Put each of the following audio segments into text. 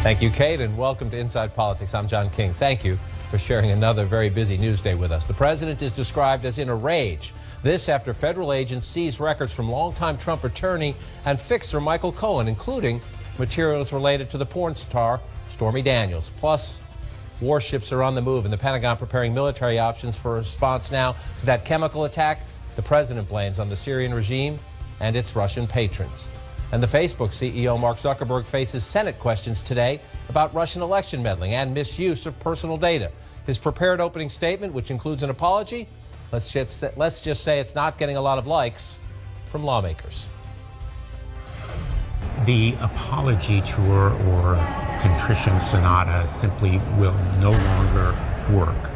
Thank you, Kate, and welcome to Inside Politics. I'm John King. Thank you for sharing another very busy news day with us. The president is described as in a rage. This after federal agents seized records from longtime Trump attorney and fixer Michael Cohen, including materials related to the porn star Stormy Daniels. Plus, warships are on the move, and the Pentagon preparing military options for a response now to that chemical attack the president blames on the Syrian regime and its Russian patrons. And the Facebook CEO, Mark Zuckerberg, faces Senate questions today about Russian election meddling and misuse of personal data. His prepared opening statement, which includes an apology, let's just say it's not getting a lot of likes from lawmakers. The apology tour or contrition sonata simply will no longer work.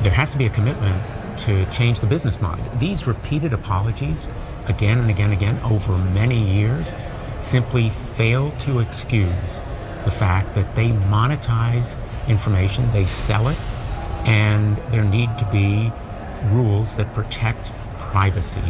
There has to be a commitment to change the business model. These repeated apologies again and again and again over many years simply fail to excuse the fact that they monetize information, they sell it, and there need to be rules that protect privacy.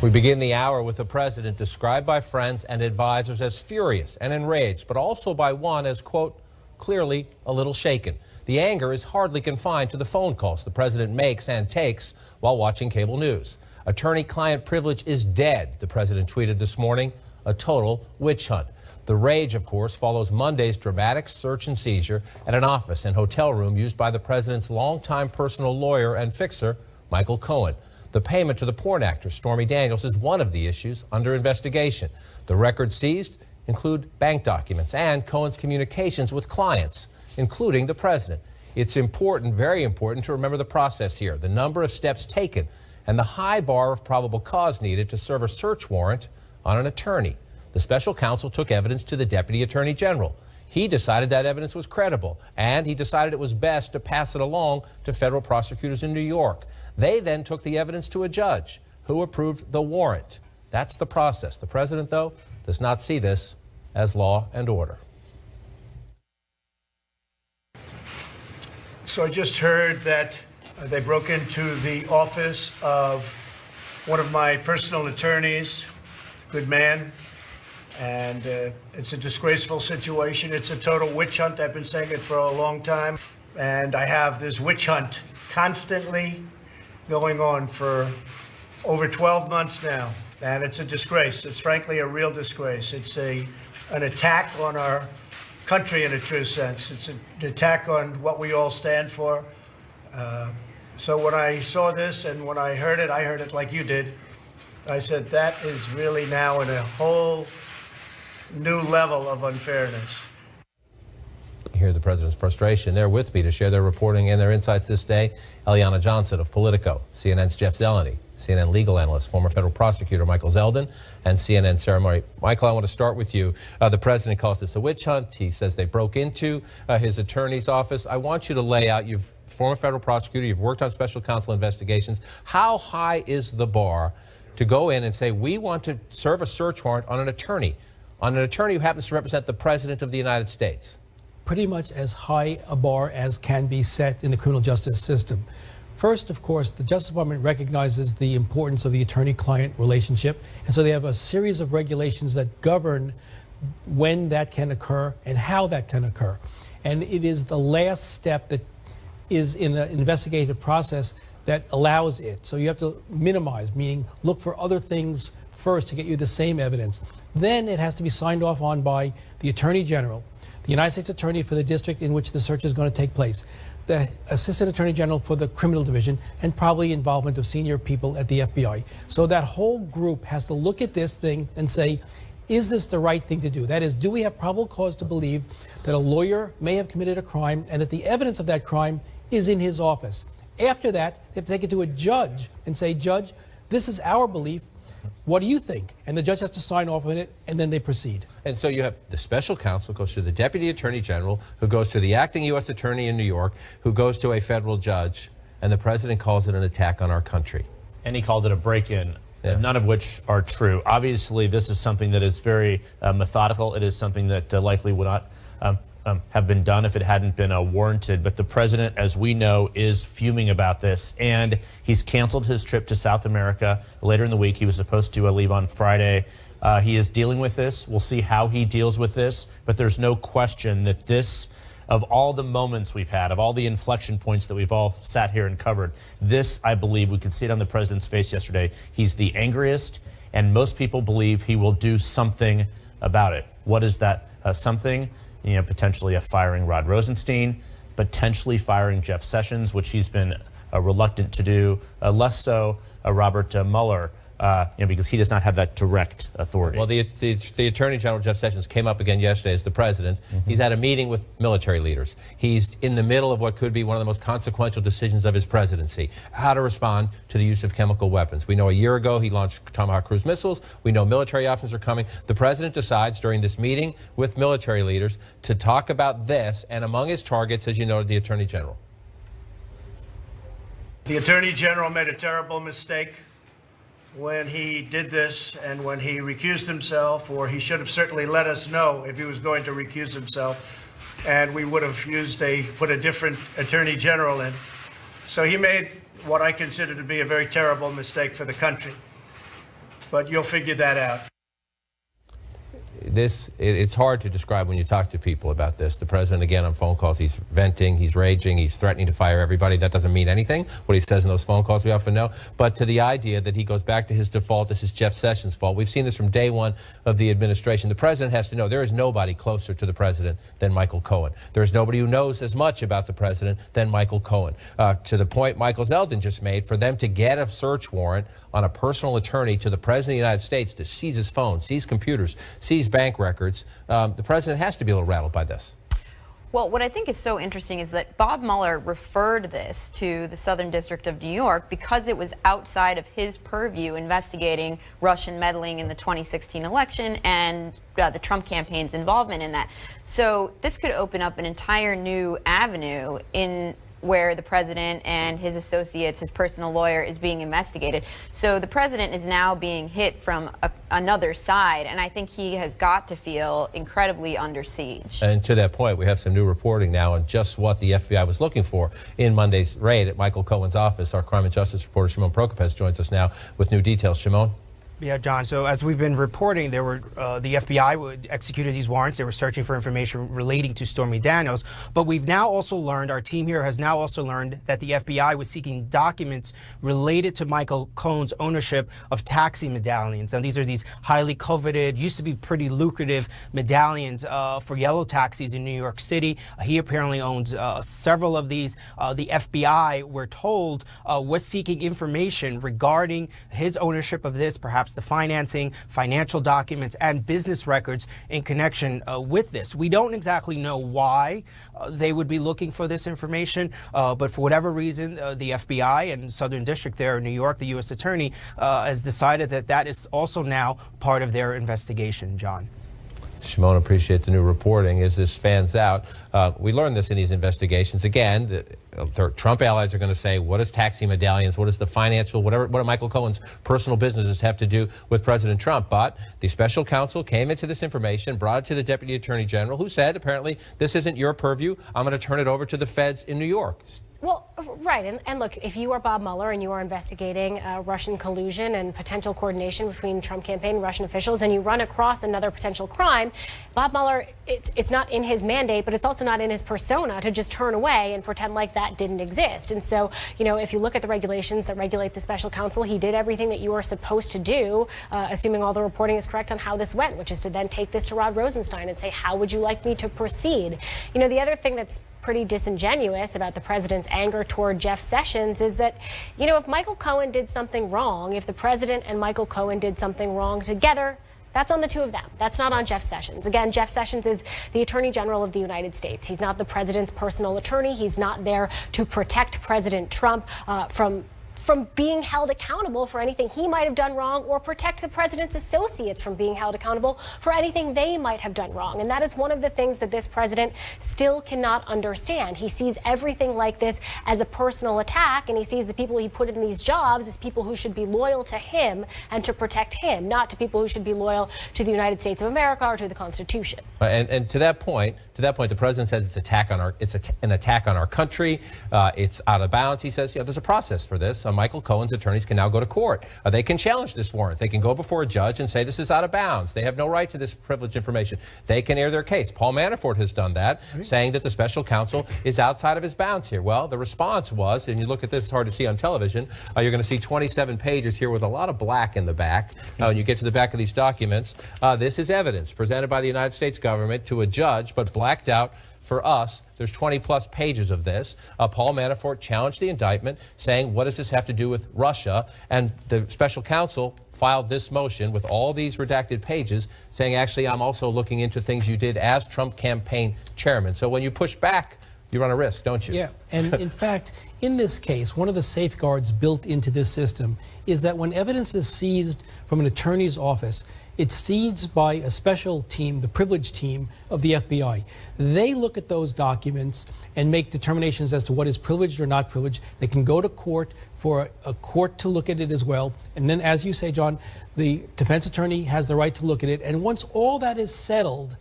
We begin the hour with the president described by friends and advisors as furious and enraged, but also by one as, quote, clearly a little shaken. The anger is hardly confined to the phone calls the president makes and takes while watching cable news. Attorney-client privilege is dead, the president tweeted this morning, a total witch hunt. The rage, of course, follows Monday's dramatic search and seizure at an office and hotel room used by the president's longtime personal lawyer and fixer, Michael Cohen. The payment to the porn actress Stormy Daniels is one of the issues under investigation. The records seized include bank documents and Cohen's communications with clients, including the president. It's important, very important, to remember the process here, the number of steps taken, and the high bar of probable cause needed to serve a search warrant on an attorney. The special counsel took evidence to the deputy attorney general. He decided that evidence was credible, and he decided it was best to pass it along to federal prosecutors in New York. They then took the evidence to a judge who approved the warrant. That's the process. The president, though, does not see this as law and order. So I just heard that they broke into the office of one of my personal attorneys, good man, and it's a disgraceful situation. It's a total witch hunt. I've been saying it for a long time, and I have this witch hunt constantly going on for over 12 months now, and it's a disgrace. It's frankly a real disgrace. It's an attack on our country in a true sense. It's an attack on what we all stand for. So when I saw this and when I heard it like you did. I said, that is really now in a whole new level of unfairness. You hear the president's frustration. They're with me to share their reporting and their insights this day. Eliana Johnson of Politico, CNN's Jeff Zeleny, CNN legal analyst, former federal prosecutor Michael Zeldin, and CNN Sarah Murray. Michael, I want to start with you. The president calls this a witch hunt. He says they broke into his attorney's office. I want you to lay out, you've former federal prosecutor, you've worked on special counsel investigations. How high is the bar to go in and say, we want to serve a search warrant on an attorney who happens to represent the president of the United States? Pretty much as high a bar as can be set in the criminal justice system. First, of course, the Justice Department recognizes the importance of the attorney-client relationship, and so they have a series of regulations that govern when that can occur and how that can occur. And it is the last step that is in the investigative process that allows it. So you have to minimize, meaning look for other things first to get you the same evidence. Then it has to be signed off on by the Attorney General, the United States Attorney for the district in which the search is going to take place, the Assistant Attorney General for the Criminal Division, and probably involvement of senior people at the FBI. So that whole group has to look at this thing and say, is this the right thing to do? That is, do we have probable cause to believe that a lawyer may have committed a crime and that the evidence of that crime is in his office? After that, they have to take it to a judge and say, Judge, this is our belief. What do you think? And the judge has to sign off on it, and then they proceed. And so you have the special counsel goes to the deputy attorney general, who goes to the acting U.S. attorney in New York, who goes to a federal judge, and the president calls it an attack on our country. And he called it a break-in, none of which are true. Obviously, this is something that is very methodical. It is something that likely would not have been done if it hadn't been warranted. But the president, as we know, is fuming about this, and he's canceled his trip to South America later in the week. He was supposed to leave on Friday. He is dealing with this. We'll see how he deals with this, but there's no question that this, of all the moments we've had, of all the inflection points that we've all sat here and covered, this, I believe, we could see it on the president's face yesterday. He's the angriest, and most people believe he will do something about it. What is that something? Potentially firing Rod Rosenstein, potentially firing Jeff Sessions, which he's been reluctant to do, less so Robert Mueller, because he does not have that direct authority. Well, the Attorney General, Jeff Sessions, came up again yesterday as the president. He's at a meeting with military leaders. He's in the middle of what could be one of the most consequential decisions of his presidency, how to respond to the use of chemical weapons. We know a year ago he launched Tomahawk cruise missiles. We know military options are coming. The president decides during this meeting with military leaders to talk about this, and among his targets, as you noted, the Attorney General. The Attorney General made a terrible mistake when he did this and when he recused himself, or he should have certainly let us know if he was going to recuse himself, and we would have put a different Attorney General in. So he made what I consider to be a very terrible mistake for the country. But you'll figure that out. It's hard to describe when you talk to people about this. The president, again, on phone calls, he's venting, he's raging, he's threatening to fire everybody. That doesn't mean anything, what he says in those phone calls, we often know. But to the idea that he goes back to his default, this is Jeff Sessions' fault. We've seen this from day one of the administration. The president has to know there is nobody closer to the president than Michael Cohen. There is nobody who knows as much about the president than Michael Cohen. To the point Michael Zeldin just made, for them to get a search warrant on a personal attorney to the president of the United States to seize his phone, seize computers, seize bank records, the president has to be a little rattled by this. Well, what I think is so interesting is that Bob Mueller referred this to the Southern District of New York because it was outside of his purview investigating Russian meddling in the 2016 election and the Trump campaign's involvement in that. So this could open up an entire new avenue in where the president and his associates, his personal lawyer, is being investigated. So the president is now being hit from another side, and I think he has got to feel incredibly under siege. And to that point, we have some new reporting now on just what the FBI was looking for in Monday's raid at Michael Cohen's office. Our crime and justice reporter, Shimon Prokopez, joins us now with new details. Shimon? Yeah, John. So as we've been reporting, there were the FBI executed these warrants. They were searching for information relating to Stormy Daniels. But we've now also learned, our team here has now also learned that the FBI was seeking documents related to Michael Cohen's ownership of taxi medallions. And these are these highly coveted, used to be pretty lucrative medallions for yellow taxis in New York City. He apparently owns several of these. The FBI, we're told, was seeking information regarding his ownership of this, perhaps the financing, financial documents, and business records in connection with this. We don't exactly know why they would be looking for this information, but for whatever reason, the FBI and Southern District there in New York, the U.S. Attorney, has decided that that is also now part of their investigation, John. Shimon, appreciate the new reporting. As this fans out, we learned this in these investigations. Again, the Trump allies are going to say, what is taxi medallions? What is the financial, what do Michael Cohen's personal businesses have to do with President Trump? But the special counsel came into this information, brought it to the Deputy Attorney General, who said, apparently, this isn't your purview. I'm going to turn it over to the feds in New York. Well, right. And look, if you are Bob Mueller and you are investigating Russian collusion and potential coordination between Trump campaign and Russian officials, and you run across another potential crime, Bob Mueller, it's not in his mandate, but it's also not in his persona to just turn away and pretend like that didn't exist. And so, if you look at the regulations that regulate the special counsel, he did everything that you are supposed to do, assuming all the reporting is correct on how this went, which is to then take this to Rod Rosenstein and say, how would you like me to proceed? The other thing that's pretty disingenuous about the president's anger toward Jeff Sessions is that, if Michael Cohen did something wrong, if the president and Michael Cohen did something wrong together, that's on the two of them. That's not on Jeff Sessions. Again, Jeff Sessions is the Attorney General of the United States. He's not the president's personal attorney. He's not there to protect President Trump from from being held accountable for anything he might have done wrong, or protect the president's associates from being held accountable for anything they might have done wrong. And that is one of the things that this president still cannot understand. He sees everything like this as a personal attack, and he sees the people he put in these jobs as people who should be loyal to him and to protect him, not to people who should be loyal to the United States of America or to the Constitution. And to that point, the president says it's an attack on our country. It's out of bounds. He says, there's a process for this. Michael Cohen's attorneys can now go to court. They can challenge this warrant. They can go before a judge and say this is out of bounds. They have no right to this privileged information. They can air their case. Paul Manafort has done that, saying that the special counsel is outside of his bounds here. Well, the response was, and you look at this, it's hard to see on television, you're going to see 27 pages here with a lot of black in the back. When you get to the back of these documents, this is evidence presented by the United States government to a judge, but blacked out for us. There's 20-plus pages of this. Paul Manafort challenged the indictment, saying, what does this have to do with Russia? And the special counsel filed this motion with all these redacted pages, saying, actually, I'm also looking into things you did as Trump campaign chairman. So when you push back, you run a risk, don't you? Yeah, and in fact, in this case, one of the safeguards built into this system is that when evidence is seized from an attorney's office, it's seized by a special team, the privilege team of the FBI. They look at those documents and make determinations as to what is privileged or not privileged. They can go to court for a court to look at it as well. And then, as you say, John, the defense attorney has the right to look at it. And once all that is settled,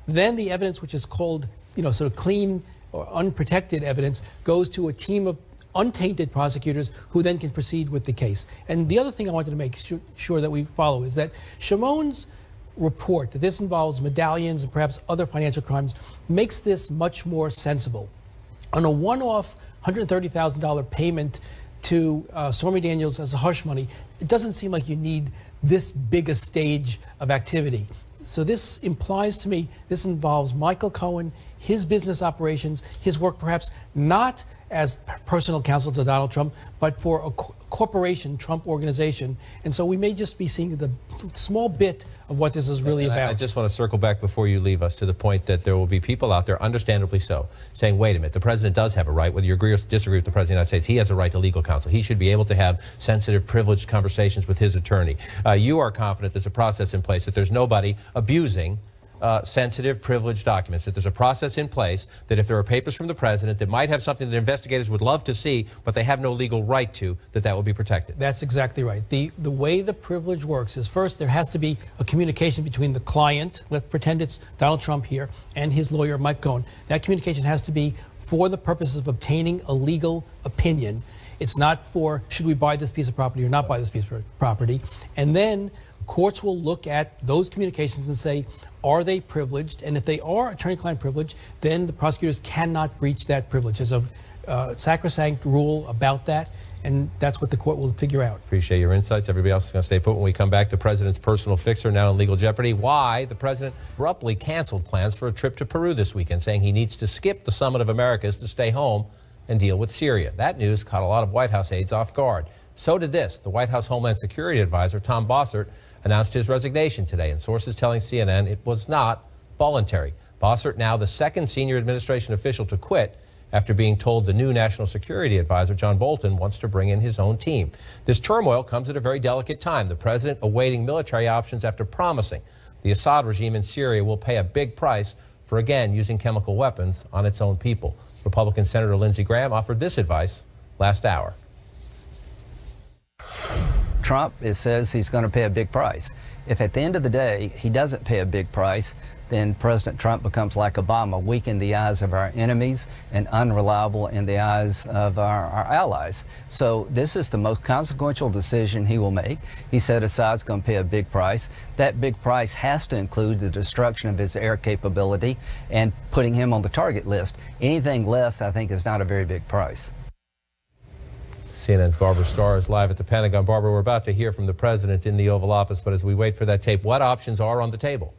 then the evidence, which is called, sort of clean or unprotected evidence, goes to a team of untainted prosecutors who then can proceed with the case. And the other thing I wanted to make sure that we follow is that Shamon's report that this involves medallions and perhaps other financial crimes makes this much more sensible. On a one-off $130,000 payment to Stormy Daniels as a hush money, it doesn't seem like you need this big a stage of activity. So this implies to me this involves Michael Cohen, his business operations, his work perhaps not as personal counsel to Donald Trump, but for a corporation, Trump organization. And so we may just be seeing the small bit of what this is really about. I just want to circle back before you leave us to the point that there will be people out there, understandably so, saying, wait a minute, the president does have a right, whether you agree or disagree with the president of the United States, he has a right to legal counsel. He should be able to have sensitive, privileged conversations with his attorney. You are confident there's a process in place, that there's nobody abusing sensitive, privileged documents, that there's a process in place, that if there are papers from the president that might have something that investigators would love to see, but they have no legal right to, that will be protected. That's exactly right. The way the privilege works is, first, there has to be a communication between the client, let's pretend it's Donald Trump here, and his lawyer, Mike Cohen. That communication has to be for the purpose of obtaining a legal opinion. It's not for, should we buy this piece of property or not buy this piece of property? And then courts will look at those communications and say, are they privileged? And if they are attorney-client privileged, then the prosecutors cannot breach that privilege. There's a sacrosanct rule about that, and that's what the court will figure out. Appreciate your insights. Everybody else is going to stay put. When we come back, the president's personal fixer now in legal jeopardy. Why the president abruptly canceled plans for a trip to Peru this weekend, saying he needs to skip the Summit of Americas to stay home and deal with Syria. That news caught a lot of White House aides off guard. So did this. The White House Homeland Security Advisor, Tom Bossert, announced his resignation today, and sources telling CNN it was not voluntary. Bossert, now the second senior administration official to quit after being told the new National Security Advisor, John Bolton, wants to bring in his own team. This turmoil comes at a very delicate time. The president awaiting military options after promising the Assad regime in Syria will pay a big price for again using chemical weapons on its own people. Republican Senator Lindsey Graham offered this advice last hour. Trump says he's going to pay a big price. If at the end of the day he doesn't pay a big price, then President Trump becomes like Obama, weak in the eyes of our enemies and unreliable in the eyes of our allies. So this is the most consequential decision he will make. He said Assad's going to pay a big price. That big price has to include the destruction of his air capability and putting him on the target list. Anything less, I think, is not a very big price. CNN's Barbara Starr is live at the Pentagon. Barbara, we're about to hear from the president in the Oval Office, but as we wait for that tape, what options are on the table?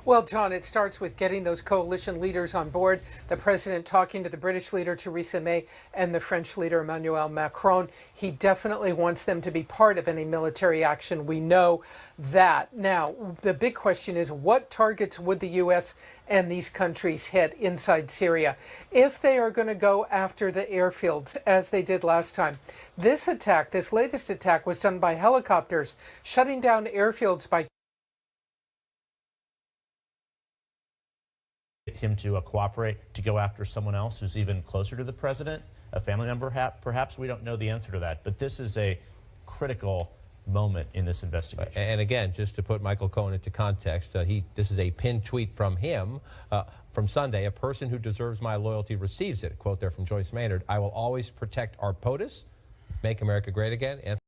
Well, Well, John, it starts with getting those coalition leaders on board. The president talking to the British leader, Theresa May, and the French leader, Emmanuel Macron. He definitely wants them to be part of any military action. We know that. Now, the big question is, what targets would the U.S. and these countries hit inside Syria if they are going to go after the airfields, as they did last time? This attack, this latest attack, was done by helicopters, shutting down airfields by him to cooperate to go after someone else who's even closer to the president, a family member, perhaps. We don't know the answer to that, but this is a critical moment in this investigation. And again, just to put Michael Cohen into context, this is a pinned tweet from him from Sunday. A person who deserves my loyalty receives it. A quote there from Joyce Maynard. I will always protect our POTUS, make America great again. And